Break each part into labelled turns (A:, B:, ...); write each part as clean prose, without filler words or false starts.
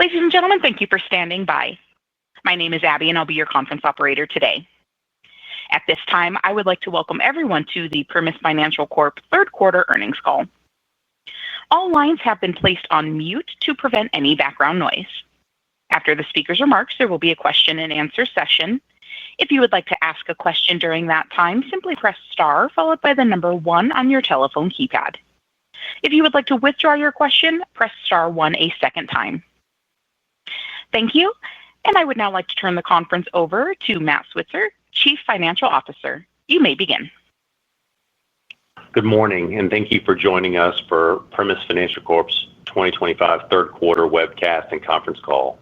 A: Ladies and gentlemen, thank you for standing by. My name is Abby, and I'll be your conference operator today. At this time, I would like to welcome everyone to the Primis Financial Corp third quarter earnings call. All lines have been placed on mute to prevent any background noise. After the speaker's remarks, there will be a question-and-answer session. If you would like to ask a question during that time, simply press star followed by the number 1 on your telephone keypad. If you would like to withdraw your question, press star 1 a second time. Thank you, and I would now like to turn the conference over to Matt Switzer, Chief Financial Officer. You may begin.
B: Good morning, and thank you for joining us for Primis Financial Corp's 2025 third quarter webcast and conference call.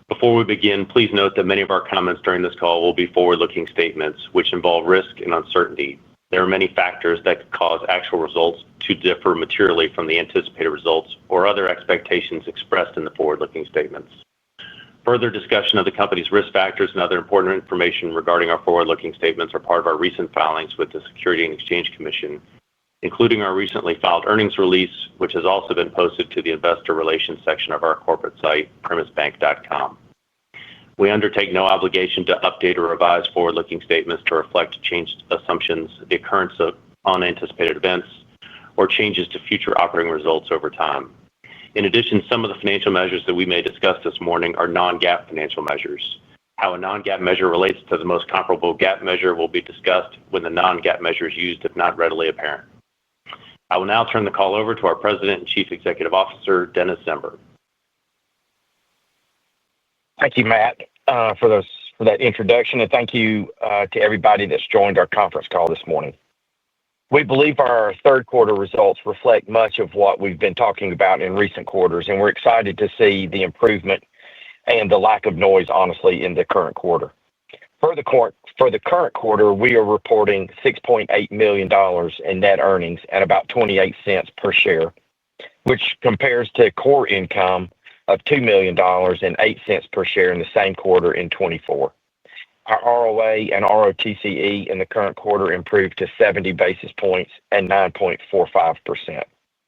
B: Before we begin, please note that many of our comments during this call will be forward-looking statements, which involve risk and uncertainty. There are many factors that could cause actual results to differ materially from the anticipated results or other expectations expressed in the forward-looking statements. Further discussion of the company's risk factors and other important information regarding our forward-looking statements are part of our recent filings with the Securities and Exchange Commission, including our recently filed earnings release, which has also been posted to the investor relations section of our corporate site, primisbank.com. We undertake no obligation to update or revise forward-looking statements to reflect changed assumptions, the occurrence of unanticipated events, or changes to future operating results over time. In addition, some of the financial measures that we may discuss this morning are non-GAAP financial measures. How a non-GAAP measure relates to the most comparable GAAP measure will be discussed when the non-GAAP measure is used if not readily apparent. I will now turn the call over to our President and Chief Executive Officer, Dennis Zember.
C: Thank you, Matt, for that introduction, and thank you to everybody that's joined our conference call this morning. We believe our third quarter results reflect much of what we've been talking about in recent quarters, and we're excited to see the improvement and the lack of noise, honestly, in the current quarter. For the current quarter, we are reporting $6.8 million in net earnings at about 28 cents per share, which compares to core income of $2 million and 8 cents per share in the same quarter in 2024. Our ROA and ROTCE in the current quarter improved to 70 basis points and 9.45%,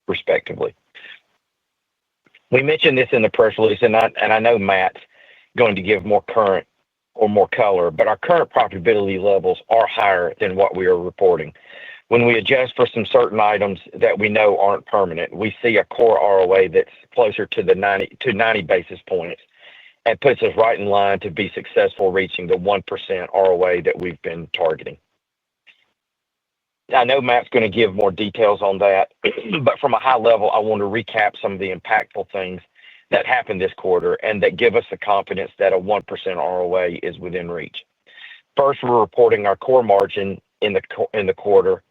C: respectively. We mentioned this in the press release, and I know Matt's going to give more current or more color, but our current profitability levels are higher than what we are reporting. When we adjust for some certain items that we know aren't permanent, we see a core ROA that's closer to 90 basis points and puts us right in line to be successful reaching the 1% ROA that we've been targeting. I know Matt's going to give more details on that, but from a high level, I want to recap some of the impactful things that happened this quarter and that give us the confidence that a 1% ROA is within reach. First, we're reporting our core margin in the quarter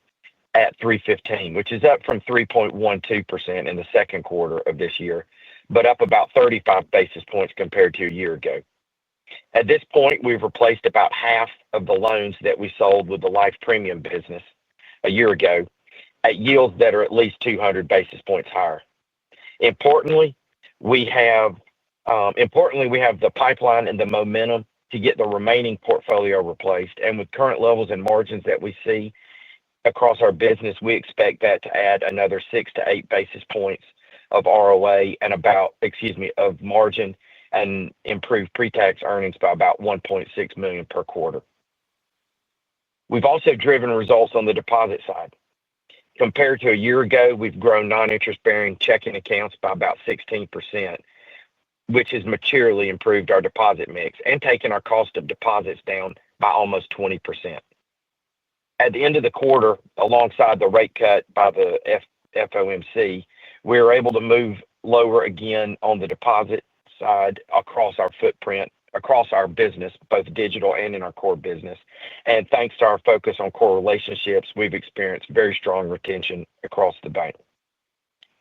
C: at 3.15%, which is up from 3.12% in the second quarter of this year, but up about 35 basis points compared to a year ago. At this point, we've replaced about half of the loans that we sold with the life premium business a year ago at yields that are at least 200 basis points higher. Importantly, we have the pipeline and the momentum to get the remaining portfolio replaced, and with current levels and margins that we see across our business, we expect that to add another 6 to 8 basis points of ROA and of margin and improve pre-tax earnings by about $1.6 million per quarter. We've also driven results on the deposit side. Compared to a year ago, we've grown non-interest-bearing checking accounts by about 16%, which has materially improved our deposit mix and taken our cost of deposits down by almost 20%. At the end of the quarter, alongside the rate cut by the FOMC, we were able to move lower again on the deposit side across our footprint, across our business, both digital and in our core business. And thanks to our focus on core relationships, we've experienced very strong retention across the bank.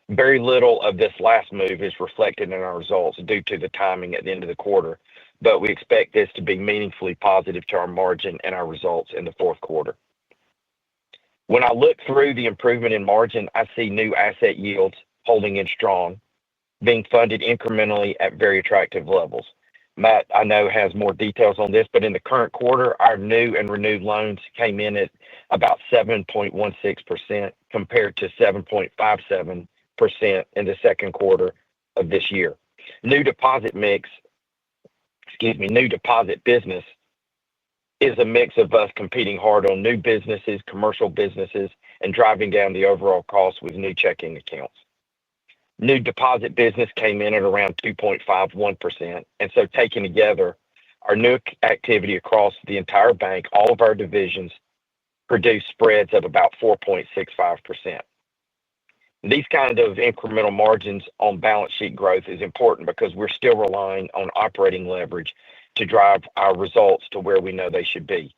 C: Very little of this last move is reflected in our results due to the timing at the end of the quarter, but we expect this to be meaningfully positive to our margin and our results in the fourth quarter. When I look through the improvement in margin, I see new asset yields holding in strong, being funded incrementally at very attractive levels. Matt, I know, has more details on this, but in the current quarter, our new and renewed loans came in at about 7.16% compared to 7.57% in the second quarter of this year. New deposit mix, new deposit business is a mix of us competing hard on new businesses, commercial businesses, and driving down the overall cost with new checking accounts. New deposit business came in at around 2.51%. And so taken together, our new activity across the entire bank, all of our divisions, produced spreads of about 4.65%. These kind of incremental margins on balance sheet growth is important because we're still relying on operating leverage to drive our results to where we know they should be.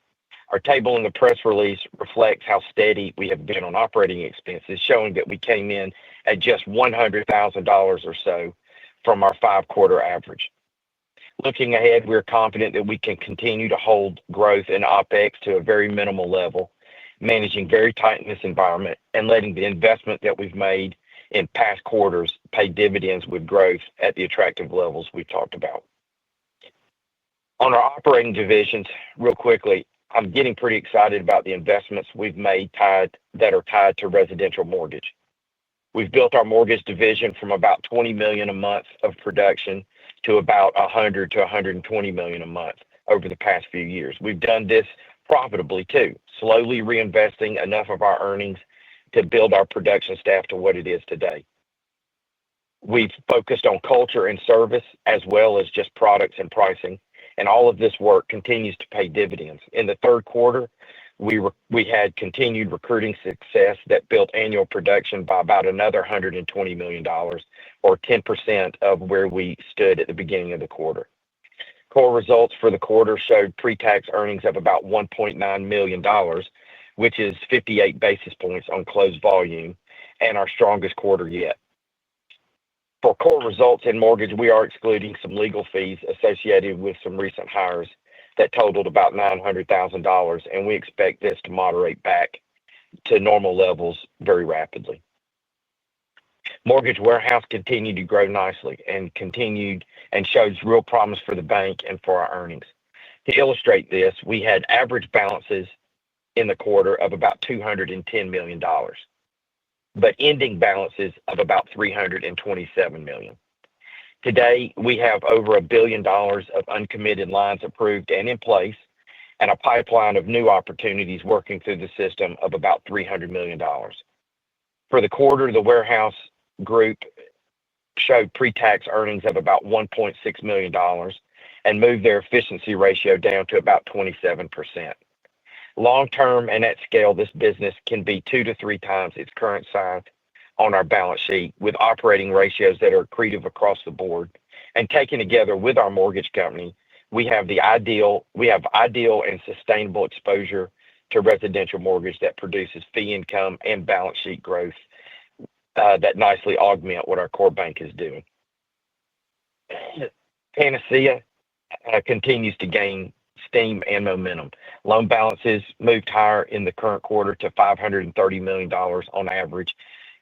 C: Our table in the press release reflects how steady we have been on operating expenses, showing that we came in at just $100,000 or so from our 5-quarter average. Looking ahead, we're confident that we can continue to hold growth in OpEx to a very minimal level, managing very tight in this environment and letting the investment that we've made in past quarters pay dividends with growth at the attractive levels we've talked about. On our operating divisions, real quickly, I'm getting pretty excited about the investments we've made that are tied to residential mortgage. We've built our mortgage division from about $20 million a month of production to about $100 to $120 million a month over the past few years. We've done this profitably too, slowly reinvesting enough of our earnings to build our production staff to what it is today. We've focused on culture and service as well as just products and pricing, and all of this work continues to pay dividends. In the third quarter, we had continued recruiting success that built annual production by about another $120 million, or 10% of where we stood at the beginning of the quarter. Core results for the quarter showed pre-tax earnings of about $1.9 million, which is 58 basis points on closed volume and our strongest quarter yet. For core results in mortgage, we are excluding some legal fees associated with some recent hires that totaled about $900,000, and we expect this to moderate back to normal levels very rapidly. Mortgage warehouse continued to grow nicely and shows real promise for the bank and for our earnings. To illustrate this, we had average balances in the quarter of about $210 million, but ending balances of about $327 million. Today, we have over $1 billion of uncommitted lines approved and in place, and a pipeline of new opportunities working through the system of about $300 million. For the quarter, the warehouse group showed pre-tax earnings of about $1.6 million and moved their efficiency ratio down to about 27%. Long-term and at scale, this business can be 2 to 3 times its current size on our balance sheet with operating ratios that are accretive across the board. And taken together with our mortgage company, we have ideal and sustainable exposure to residential mortgage that produces fee income and balance sheet growth that nicely augment what our core bank is doing. Panacea continues to gain steam and momentum. Loan balances moved higher in the current quarter to $530 million on average,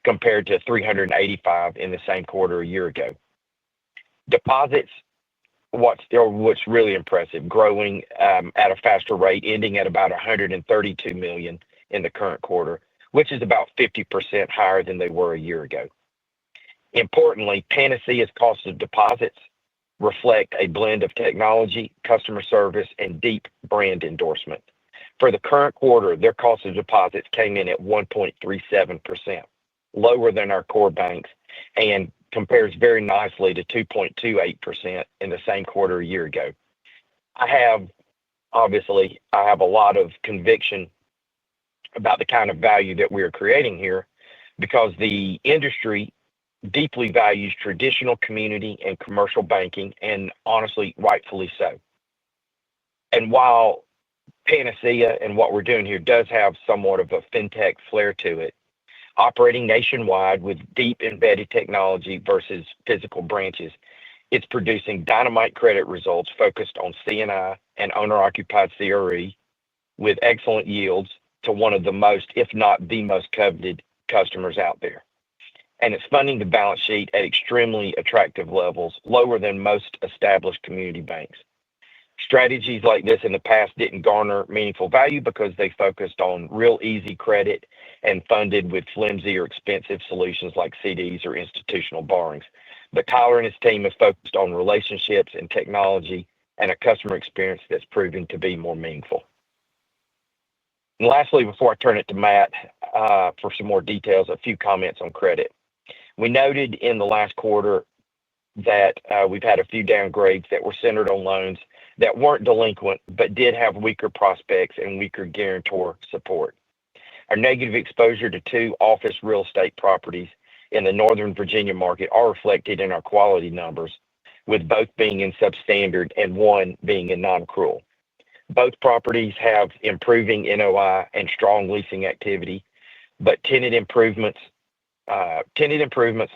C: compared to $385 in the same quarter a year ago. Deposits, what's really impressive, growing at a faster rate, ending at about $132 million in the current quarter, which is about 50% higher than they were a year ago. Importantly, Panacea's cost of deposits reflect a blend of technology, customer service, and deep brand endorsement. For the current quarter, their cost of deposits came in at 1.37%, lower than our core banks, and compares very nicely to 2.28% in the same quarter a year ago. I have a lot of conviction about the kind of value that we are creating here because the industry deeply values traditional community and commercial banking, and honestly, rightfully so. And while Panacea and what we're doing here does have somewhat of a fintech flair to it, operating nationwide with deep embedded technology versus physical branches, it's producing dynamite credit results focused on C&I and owner-occupied CRE with excellent yields to one of the most, if not the most coveted customers out there. And it's funding the balance sheet at extremely attractive levels, lower than most established community banks. Strategies like this in the past didn't garner meaningful value because they focused on real easy credit and funded with flimsy or expensive solutions like CDs or institutional borrowings. But Tyler and his team have focused on relationships and technology and a customer experience that's proving to be more meaningful. And lastly, before I turn it to Matt for some more details, a few comments on credit. We noted in the last quarter that we've had a few downgrades that were centered on loans that weren't delinquent but did have weaker prospects and weaker guarantor support. Our negative exposure to 2 office real estate properties in the Northern Virginia market are reflected in our quality numbers, with both being in substandard and one being in non-accrual. Both properties have improving NOI and strong leasing activity, but tenant improvements,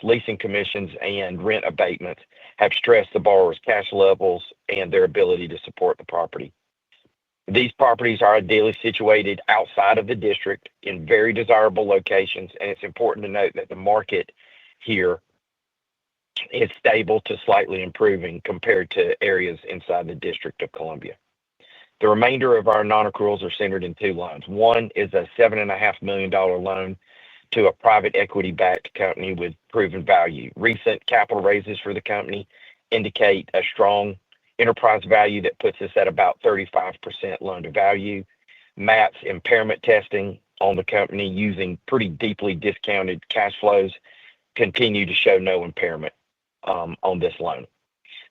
C: leasing commissions, and rent abatements have stressed the borrower's cash levels and their ability to support the property. These properties are ideally situated outside of the district in very desirable locations, and it's important to note that the market here is stable to slightly improving compared to areas inside the District of Columbia. The remainder of our non-accruals are centered in 2 loans. One is a $7.5 million loan to a private equity-backed company with proven value. Recent capital raises for the company indicate a strong enterprise value that puts us at about 35% loan to value. Matt's impairment testing on the company using pretty deeply discounted cash flows continue to show no impairment on this loan.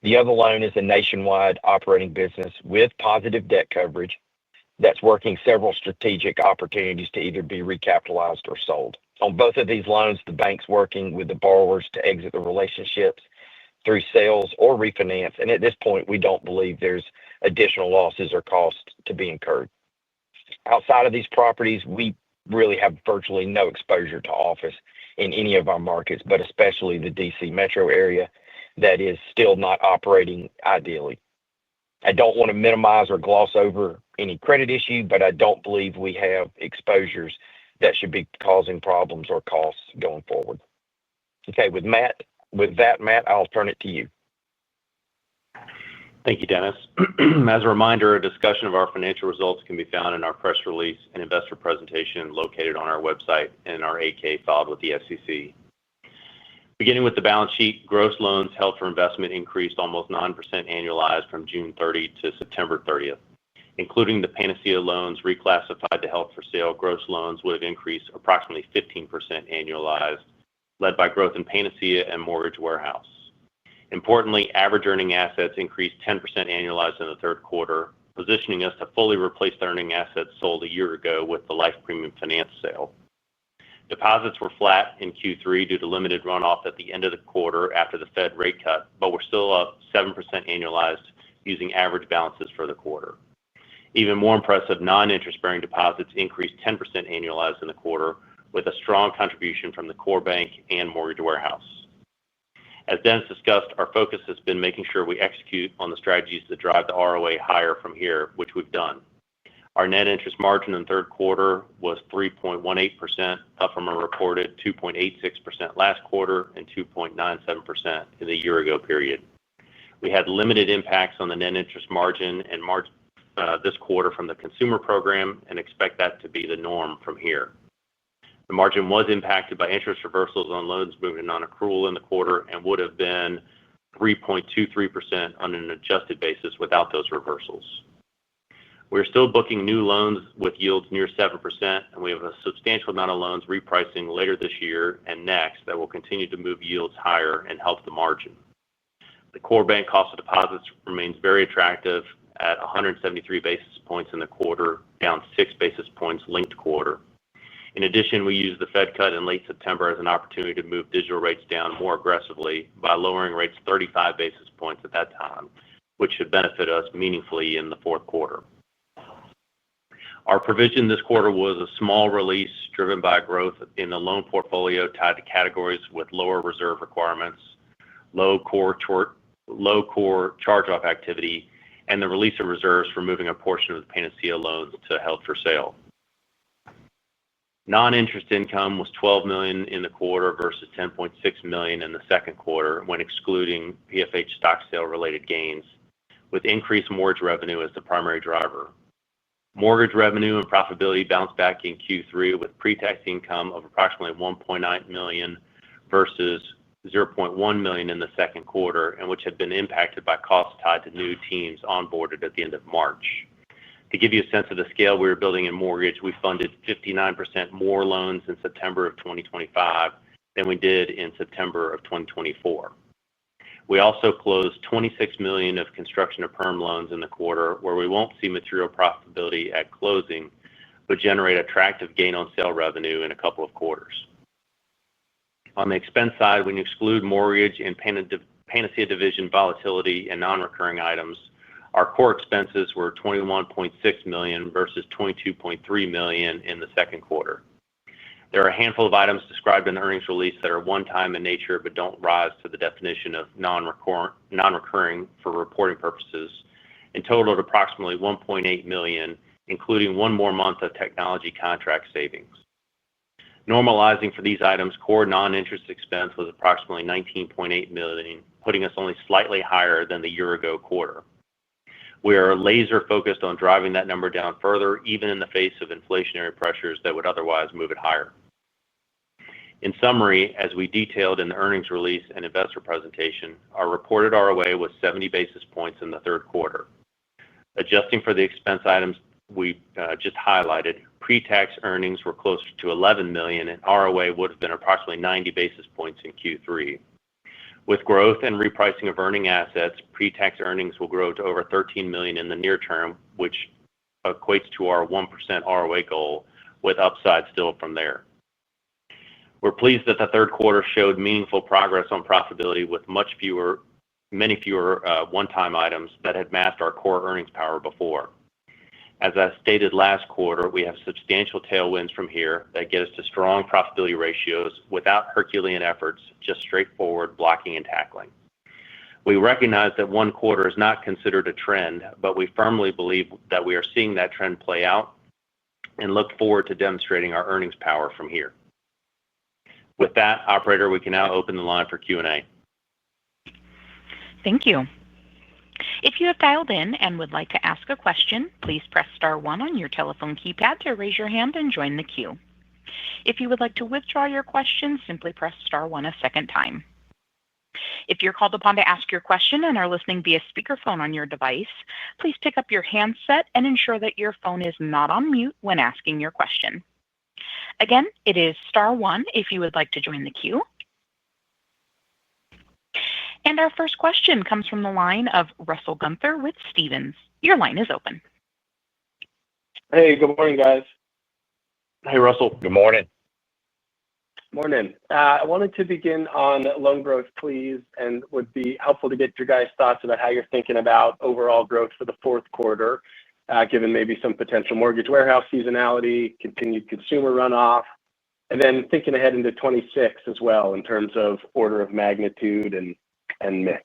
C: The other loan is a nationwide operating business with positive debt coverage that's working several strategic opportunities to either be recapitalized or sold. On both of these loans, the bank's working with the borrowers to exit the relationships through sales or refinance, and at this point, we don't believe there's additional losses or costs to be incurred. Outside of these properties, we really have virtually no exposure to office in any of our markets, but especially the DC metro area that is still not operating ideally. I don't want to minimize or gloss over any credit issue, but I don't believe we have exposures that should be causing problems or costs going forward. Okay, with that, Matt, I'll turn it to you.
B: Thank you, Dennis. As a reminder, a discussion of our financial results can be found in our press release and investor presentation located on our website and our 8-K filed with the SEC. Beginning with the balance sheet, gross loans held for investment increased almost 9% annualized from June 30 to September 30th. Including the Panacea loans reclassified to held for sale, gross loans would have increased approximately 15% annualized, led by growth in Panacea and Mortgage Warehouse. Importantly, average earning assets increased 10% annualized in the third quarter, positioning us to fully replace the earning assets sold a year ago with the Life Premium Finance sale. Deposits were flat in Q3 due to limited runoff at the end of the quarter after the Fed rate cut, but were still up 7% annualized using average balances for the quarter. Even more impressive, non-interest-bearing deposits increased 10% annualized in the quarter, with a strong contribution from the core bank and Mortgage Warehouse. As Dennis discussed, our focus has been making sure we execute on the strategies that drive the ROA higher from here, which we've done. Our net interest margin in the third quarter was 3.18%, up from a reported 2.86% last quarter and 2.97% in the year-ago period. We had limited impacts on the net interest margin and this quarter from the consumer program and expect that to be the norm from here. The margin was impacted by interest reversals on loans moving non-accrual in the quarter and would have been 3.23% on an adjusted basis without those reversals. We're still booking new loans with yields near 7%, and we have a substantial amount of loans repricing later this year and next that will continue to move yields higher and help the margin. The core bank cost of deposits remains very attractive at 173 basis points in the quarter, down 6 basis points linked quarter. In addition, we used the Fed cut in late September as an opportunity to move digital rates down more aggressively by lowering rates 35 basis points at that time, which should benefit us meaningfully in the fourth quarter. Our provision this quarter was a small release driven by growth in the loan portfolio tied to categories with lower reserve requirements, low core charge-off activity, and the release of reserves for moving a portion of the Panacea loans to held for sale. Non-interest income was $12 million in the quarter versus $10.6 million in the second quarter when excluding PFH stock sale-related gains, with increased mortgage revenue as the primary driver. Mortgage revenue and profitability bounced back in Q3 with pre-tax income of approximately $1.9 million versus $0.1 million in the second quarter, and which had been impacted by costs tied to new teams onboarded at the end of March. To give you a sense of the scale we were building in mortgage, we funded 59% more loans in September of 2025 than we did in September of 2024. We also closed $26 million of construction to perm loans in the quarter, where we won't see material profitability at closing, but generate attractive gain on sale revenue in a couple of quarters. On the expense side, when you exclude mortgage and Panacea division volatility and non-recurring items, our core expenses were $21.6 million versus $22.3 million in the second quarter. There are a handful of items described in the earnings release that are one-time in nature but don't rise to the definition of non-recurring for reporting purposes, and totaled approximately $1.8 million, including one more month of technology contract savings. Normalizing for these items, core non-interest expense was approximately $19.8 million, putting us only slightly higher than the year-ago quarter. We are laser-focused on driving that number down further, even in the face of inflationary pressures that would otherwise move it higher. In summary, as we detailed in the earnings release and investor presentation, our reported ROA was 70 basis points in the third quarter. Adjusting for the expense items we just highlighted, pre-tax earnings were closer to $11 million, and ROA would have been approximately 90 basis points in Q3. With growth and repricing of earning assets, pre-tax earnings will grow to over $13 million in the near term, which equates to our 1% ROA goal, with upside still from there. We're pleased that the third quarter showed meaningful progress on profitability with many fewer one-time items that had masked our core earnings power before. As I stated last quarter, we have substantial tailwinds from here that get us to strong profitability ratios without Herculean efforts, just straightforward blocking and tackling. We recognize that one quarter is not considered a trend, but we firmly believe that we are seeing that trend play out and look forward to demonstrating our earnings power from here. With that, operator, we can now open the line for Q&A.
A: Thank you. If you have dialed in and would like to ask a question, please press star one on your telephone keypad to raise your hand and join the queue. If you would like to withdraw your question, simply press star one a second time. If you're called upon to ask your question and are listening via speakerphone on your device, please pick up your handset and ensure that your phone is not on mute when asking your question. Again, it is star one if you would like to join the queue. And our first question comes from the line of Russell Gunther with Stephens. Your line is open.
D: Hey, good morning, guys.
B: Hey, Russell.
C: Good morning.
D: Morning. I wanted to begin on loan growth, please, and would be helpful to get your guys' thoughts about how you're thinking about overall growth for the fourth quarter, given maybe some potential mortgage warehouse seasonality, continued consumer runoff, and then thinking ahead into 2026 as well in terms of order of magnitude and mix.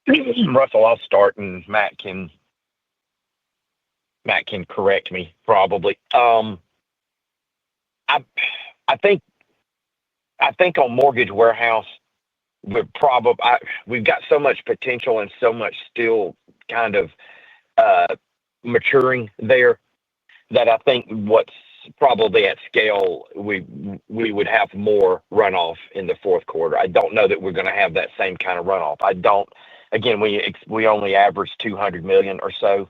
C: Russell, I'll start, and Matt can correct me probably. I think on mortgage warehouse, we've got so much potential and so much still kind of maturing there that I think what's probably at scale, we would have more runoff in the fourth quarter. I don't know that we're going to have that same kind of runoff. Again, we only averaged $200 million or so.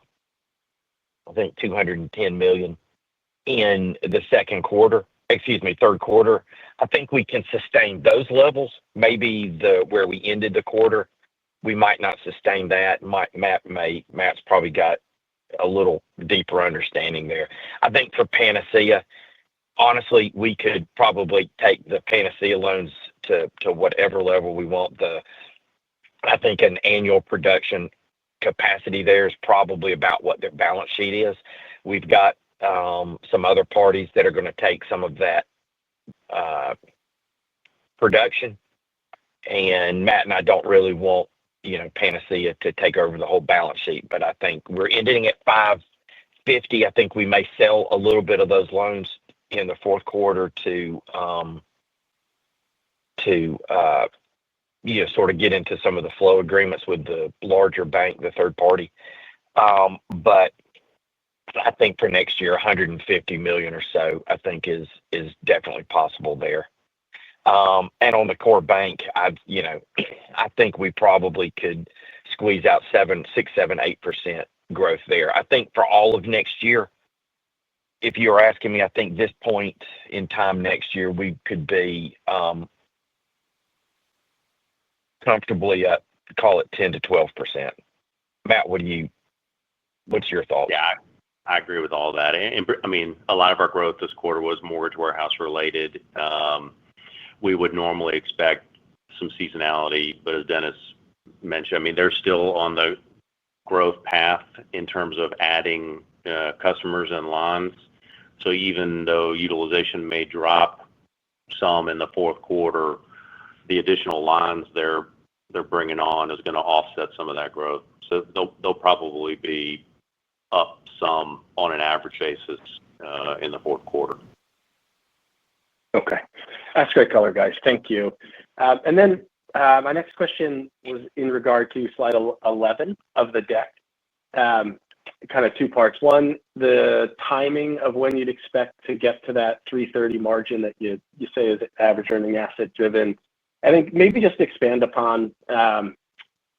C: I think $210 million in the third quarter. I think we can sustain those levels. Maybe where we ended the quarter, we might not sustain that. Matt's probably got a little deeper understanding there. I think for Panacea, honestly, we could probably take the Panacea loans to whatever level we want. I think an annual production capacity there is probably about what their balance sheet is. We've got some other parties that are going to take some of that production, and Matt and I don't really want Panacea to take over the whole balance sheet, but I think we're ending at $550. I think we may sell a little bit of those loans in the fourth quarter to sort of get into some of the flow agreements with the larger bank, the third party. But I think for next year, 150 million or so, I think is definitely possible there. And on the core bank, I think we probably could squeeze out 6, 7, 8% growth there. I think for all of next year, if you were asking me, I think this point in time next year, we could be comfortably at, call it 10 to 12%. Matt, what's your thoughts?
B: Yeah, I agree with all that. And I mean, a lot of our growth this quarter was mortgage warehouse related. We would normally expect some seasonality, but as Dennis mentioned, I mean, they're still on the growth path in terms of adding customers and lines. So even though utilization may drop some in the fourth quarter, the additional lines they're bringing on is going to offset some of that growth. So they'll probably be up some on an average basis in the fourth quarter.
D: Okay. That's great color, guys. Thank you. And then my next question was in regard to slide 11 of the deck. Kind of two parts. One, the timing of when you'd expect to get to that 330 margin that you say is average earning asset driven. I think maybe just expand upon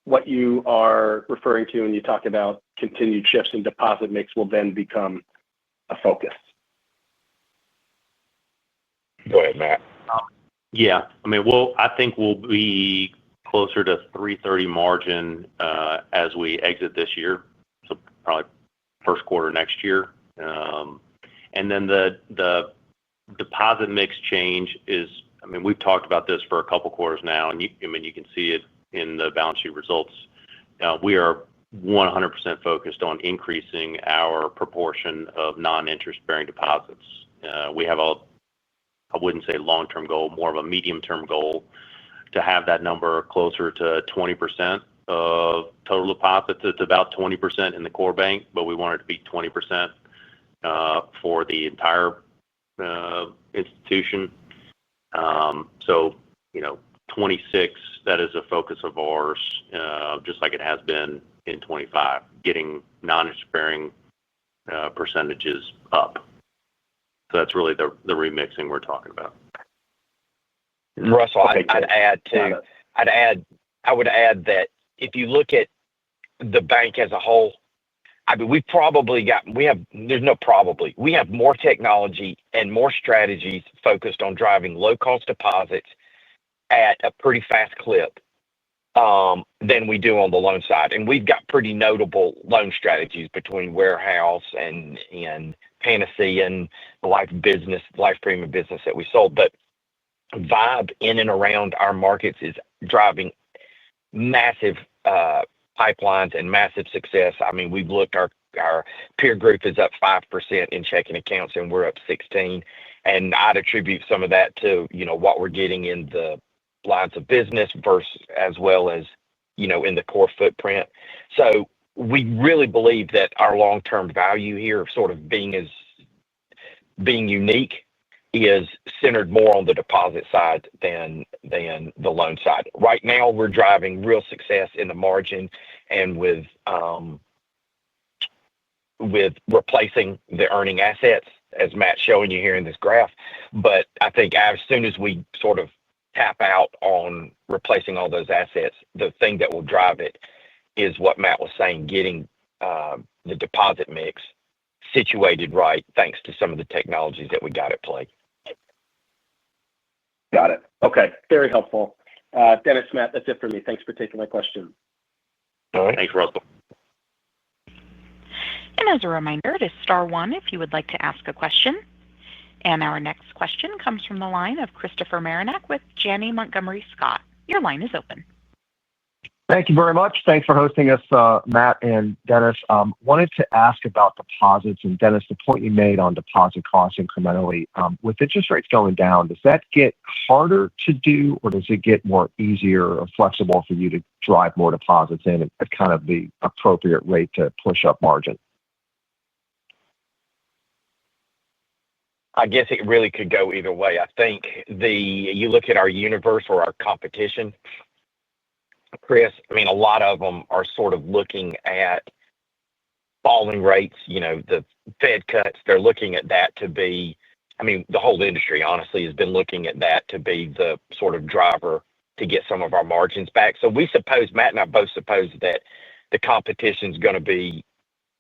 D: what you are referring to when you talk about continued shifts in deposit mix will then become a focus.
C: Go ahead, Matt.
B: Yeah, I mean, I think we'll be closer to 330 margin as we exit this year, so probably first quarter next year. And then the deposit mix change is, I mean, we've talked about this for a couple quarters now, and you can see it in the balance sheet results. We are 100% focused on increasing our proportion of non-interest-bearing deposits. We have I wouldn't say long-term goal, more of a medium-term goal to have that number closer to 20% of total deposits. It's about 20% in the core bank, but we want it to be 20% for the entire institution. So, 26, that is a focus of ours, just like it has been in 25, getting non-interest-bearing percentages up. So that's really the remixing we're talking about.
C: Russell, I would add that if you look at the bank as a whole, I mean, we have more technology and more strategies focused on driving low-cost deposits at a pretty fast clip than we do on the loan side. And we've got pretty notable loan strategies between warehouse and Panacea and the life premium business that we sold. But vibe in and around our markets is driving massive pipelines and massive success. I mean, we've looked, our peer group is up 5% in checking accounts, and we're up 16%. And I'd attribute some of that to, what we're getting in the lines of business versus as well as, in the core footprint. So we really believe that our long-term value here of sort of being unique is centered more on the deposit side than the loan side. Right now, we're driving real success in the margin and with replacing the earning assets, as Matt's showing you here in this graph. But I think as soon as we sort of tap out on replacing all those assets, the thing that will drive it is what Matt was saying, getting the deposit mix situated right, thanks to some of the technologies that we got at play.
D: Got it. Okay. Very helpful. Dennis, Matt, that's it for me. Thanks for taking my question.
C: All right.
B: Thanks, Russell.
A: And as a reminder, it is star one if you would like to ask a question. And our next question comes from the line of Christopher Marinac with Janney Montgomery Scott. Your line is open.
E: Thank you very much. Thanks for hosting us, Matt and Dennis. Wanted to ask about deposits. And Dennis, the point you made on deposit costs incrementally, with interest rates going down, does that get harder to do, or does it get more easier or flexible for you to drive more deposits in at kind of the appropriate rate to push up margin?
C: I guess it really could go either way. I think you look at our universe or our competition, Chris, I mean, a lot of them are sort of looking at falling rates, the Fed cuts, they're looking at that to be, the whole industry honestly has been looking at that to be the sort of driver to get some of our margins back. So we suppose, Matt and I both suppose that the competition is going to be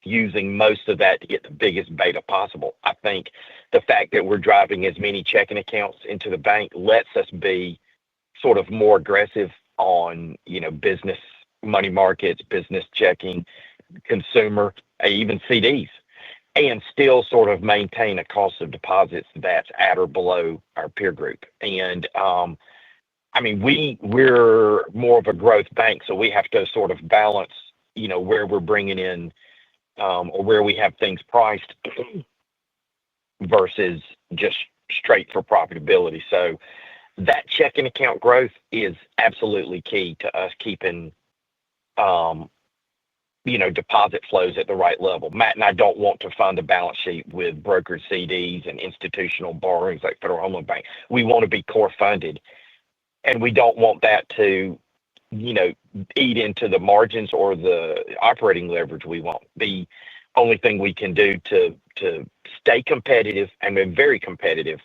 C: using most of that to get the biggest beta possible. I think the fact that we're driving as many checking accounts into the bank lets us be sort of more aggressive on, business money markets, business checking, consumer, even CDs, and still sort of maintain a cost of deposits that's at or below our peer group. And we're more of a growth bank, so we have to sort of balance, where we're bringing in or where we have things priced versus just straight for profitability. So that checking account growth is absolutely key to us keeping, deposit flows at the right level. Matt and I don't want to fund a balance sheet with brokered CDs and institutional borrowings like Federal Home Loan Bank. We want to be core funded, and we don't want that to, eat into the margins or the operating leverage we want. The only thing we can do to stay competitive and be very competitive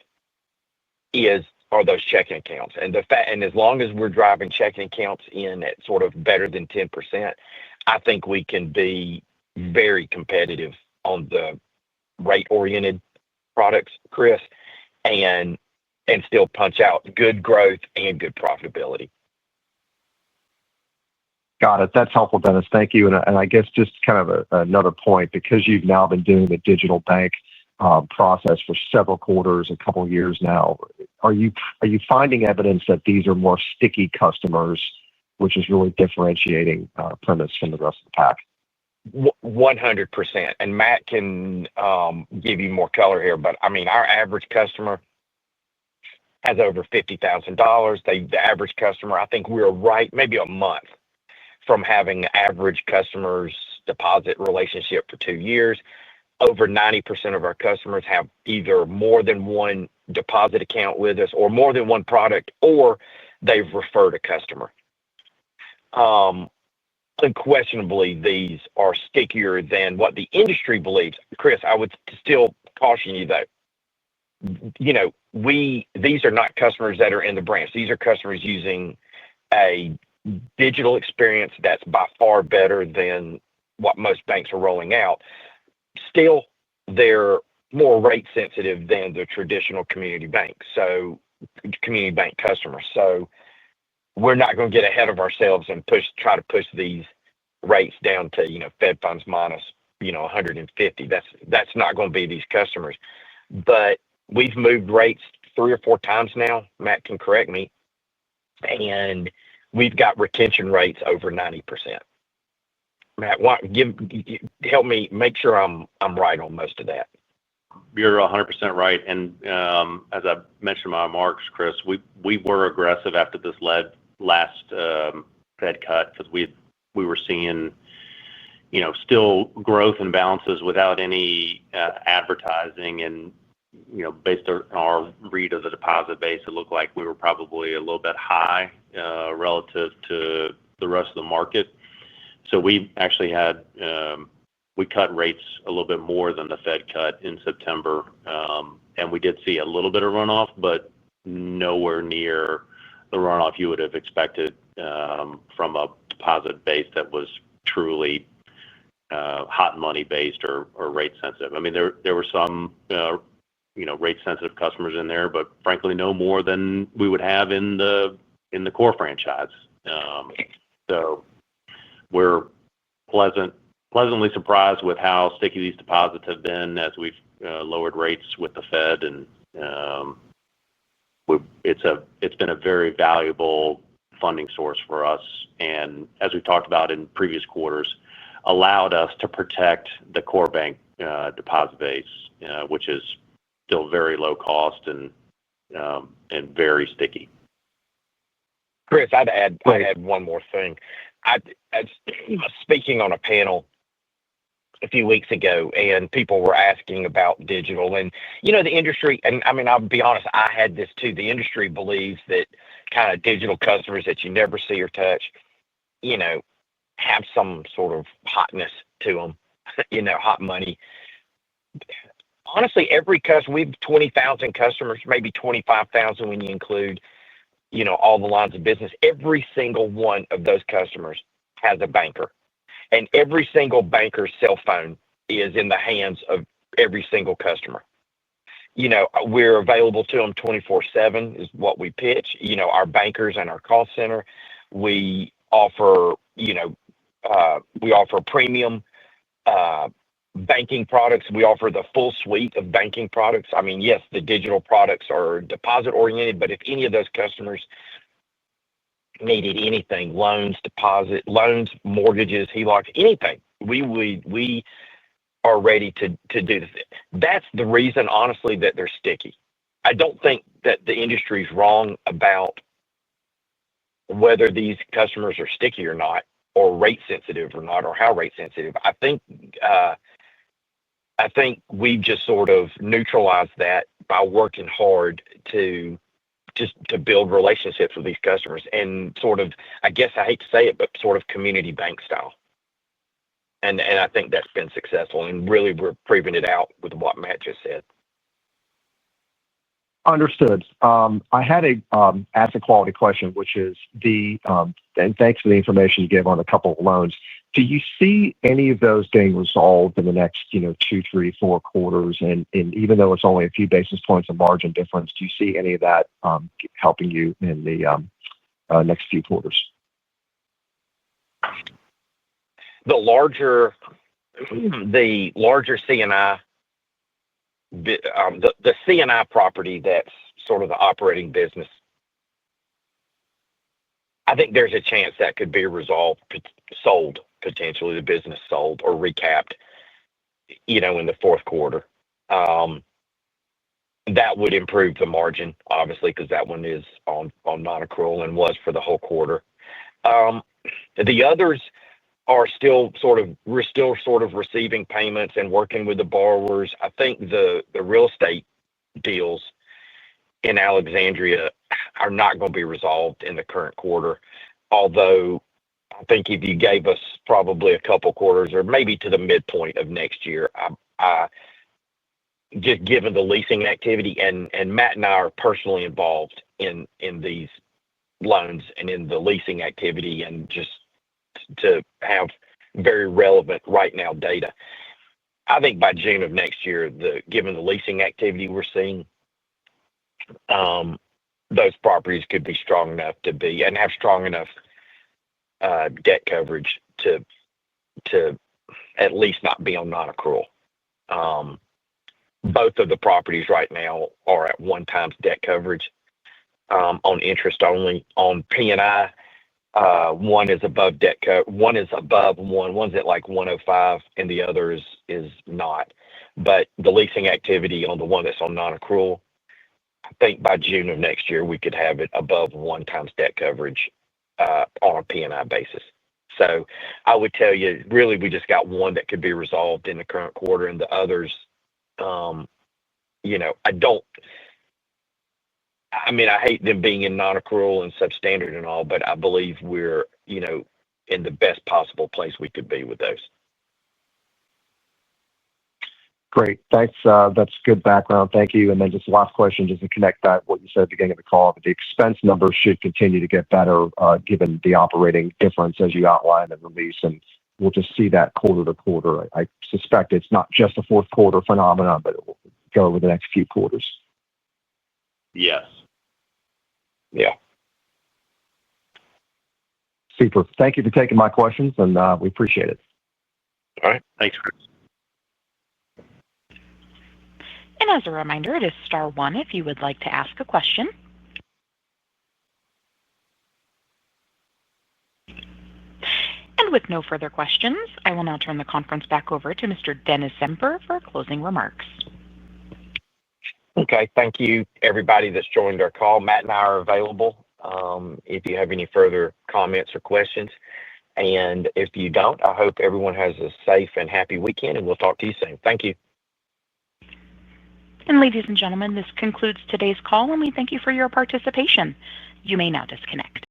C: are those checking accounts. And and as long as we're driving checking accounts in at sort of better than 10%, I think we can be very competitive on the rate-oriented products, Chris, and still punch out good growth and good profitability.
E: Got it. That's helpful, Dennis. Thank you. And I guess just kind of another point, because you've now been doing the digital bank process for several quarters, a couple of years now, are you finding evidence that these are more sticky customers, which is really differentiating Primis from the rest of the pack?
C: 100%. And Matt can give you more color here, but our average customer has over $50,000. The average customer, I think we're right maybe a month from having average customers deposit relationship for 2 years. Over 90% of our customers have either more than one deposit account with us or more than one product, or they've referred a customer. Unquestionably, these are stickier than what the industry believes. Chris, I would still caution you though. These are not customers that are in the branch. These are customers using a digital experience that's by far better than what most banks are rolling out. Still, they're more rate sensitive than the traditional community bank customers. So we're not going to get ahead of ourselves and try to push these rates down to Fed funds minus 150. That's not going to be these customers. But we've moved rates 3 or 4 times now. Matt can correct me, and we've got retention rates over 90%. Matt, help me make sure I'm right on most of that.
B: You're 100% right. And as I mentioned in my remarks, Chris, we were aggressive after this last Fed cut because we were seeing, still growth and balances without any advertising. And, based on our read of the deposit base, it looked like we were probably a little bit high relative to the rest of the market. So we actually had, we cut rates a little bit more than the Fed cut in September. And we did see a little bit of runoff, but nowhere near the runoff you would have expected from a deposit base that was truly hot money based or rate sensitive. There were some, rate sensitive customers in there, but frankly, no more than we would have in the core franchise. So we're pleasantly surprised with how sticky these deposits have been as we've lowered rates with the Fed, and it's been a very valuable funding source for us. And as we talked about in previous quarters, allowed us to protect the core bank deposit base, which is still very low cost and very sticky.
C: Chris, I'd add one more thing. I was speaking on a panel a few weeks ago, and people were asking about digital, and the industry. And I'll be honest, I had this too. The industry believes that kind of digital customers that you never see or touch, have some sort of hotness to them. hot money. Honestly, every customer, we have 20,000 customers, maybe 25,000 when you include, all the lines of business. Every single one of those customers has a banker, and every single banker's cell phone is in the hands of every single customer. We're available to them 24/7 is what we pitch. Our bankers and our call center, we offer, premium banking products. We offer the full suite of banking products. I mean, yes, the digital products are deposit oriented, but if any of those customers needed anything, loans, mortgages, HELOCs, anything, we are ready to do this. That's the reason, honestly, that they're sticky. I don't think that the industry is wrong about whether these customers are sticky or not, or rate sensitive or not, or how rate sensitive. I think we've just sort of neutralized that by working hard to build relationships with these customers and sort of, I guess I hate to say it, but sort of community bank style. And I think that's been successful, and really we're proving it out with what Matt just said.
E: Understood. I had a asset quality question, which is and thanks for the information you gave on a couple of loans. Do you see any of those getting resolved in the next, 2, 3, 4 quarters? And even though it's only a few basis points of margin difference, do you see any of that helping you in the next few quarters?
C: The larger C&I, the C&I property that's sort of the operating business, I think there's a chance that could be resolved, sold, potentially the business sold or recapped, in the fourth quarter. That would improve the margin, obviously, because that one is on non-accrual and was for the whole quarter. The others are we're still sort of receiving payments and working with the borrowers. I think the real estate deals in Alexandria are not going to be resolved in the current quarter. Although I think if you gave us probably a couple quarters or maybe to the midpoint of next year, I just given the leasing activity, and Matt and I are personally involved in these loans and in the leasing activity, and just to have very relevant right now data. I think by June of next year, given the leasing activity we're seeing, those properties could be strong enough and have strong enough debt coverage to at least not be on non-accrual. Both of the properties right now are at 1x debt coverage on interest only. On P&I, one is above one is above one. One's at like 105, and the other is not. But the leasing activity on the one that's on non-accrual, I think by June of next year we could have it above 1x debt coverage on a P&I basis. So I would tell you, really, we just got one that could be resolved in the current quarter, and the others, I hate them being in non-accrual and substandard and all, but I believe we're, in the best possible place we could be with those.
E: Great. Thanks. That's good background. Thank you. And then just the last question, just to connect that, what you said at the beginning of the call, but the expense numbers should continue to get better given the operating difference as you outlined in the release. And we'll just see that quarter to quarter. I suspect it's not just a fourth quarter phenomenon, but it will go over the next few quarters.
B: Yes.
C: Yeah.
E: Super. Thank you for taking my questions, and we appreciate it.
C: All right.
B: Thanks, Chris.
A: And as a reminder, it is star one if you would like to ask a question. And with no further questions, I will now turn the conference back over to Mr. Dennis Zemper for closing remarks.
C: Okay. Thank you, everybody that's joined our call. Matt and I are available if you have any further comments or questions. And if you don't, I hope everyone has a safe and happy weekend, and we'll talk to you soon. Thank you.
A: And ladies and gentlemen, this concludes today's call, and we thank you for your participation. You may now disconnect.